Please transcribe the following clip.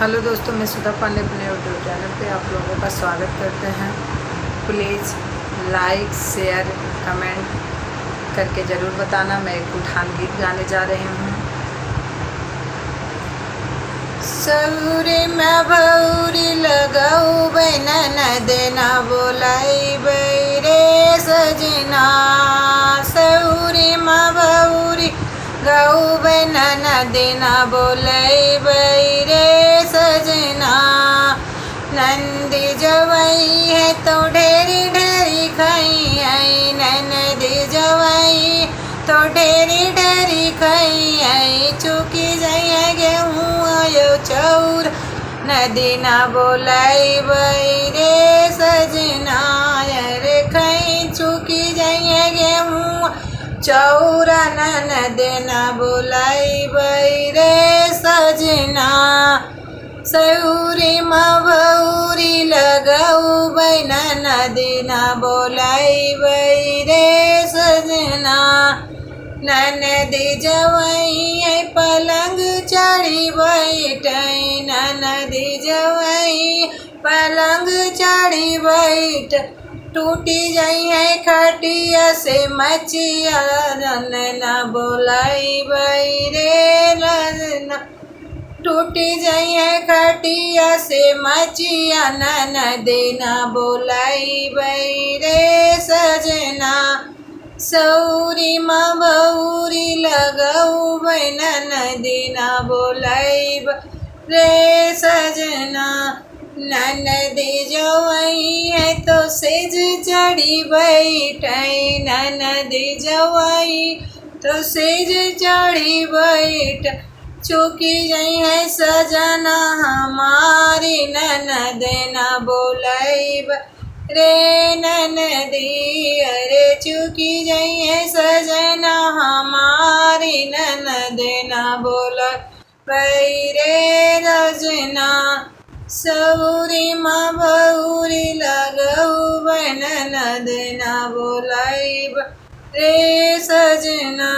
Hello दोस्तों, मैं सुधा पांडे अपने यूट्यूब चैनल पे आप लोगों का स्वागत करते हैं। प्लीज़ लाइक शेयर कमेंट करके ज़रूर बताना। मैं एक उठान गीत गाने जा रही हूँ। सौरे में भौरी लगाऊ ननद ना बोलाई बैरे सजना। सौरे में भौरी गाऊ ननद ना बोलाई बैरे सजना। नंदी जवाई है तो ढेरी ढेरी खाई आई। ननद जवाई तो ढेरी ढेरी खाई आई। चुकी जाइए गेहूँ आयो चौर नदी ना बोलाई बैरे सजना। अरे खाई चुकी जाइए गेहूँ चौरा ननद ना बोलाई बैरे सजना। सौरी मौरी लगाऊ ननद ना बोलाई बैरे सजना। ननद जवाई पलंग चढ़ी बैठई। ननद जवाई पलंग चढ़ी बैठ। टूटी जाई है खटिया से मचिया ना बोलाई बैरे रजना। टूटी जाई है खटिया से मचिया ननद ना बोलाई बैरे सजना। सौरी मौरी लगाऊ ननद ना बोलाई रे सजना। ननद जवाई है तो सेज चढ़ी बैठई। ननद जवाई तो सेज चढ़ी बैठ। चुकी जाई है सजना हमारी ननद ना बोलाई रे ननदी। अरे चुकी जाई है सजना हमारी ननद ना बोलाई बैरे रजना। सौरी मौरी लगाऊ ननद ना बोलाई रे सजना।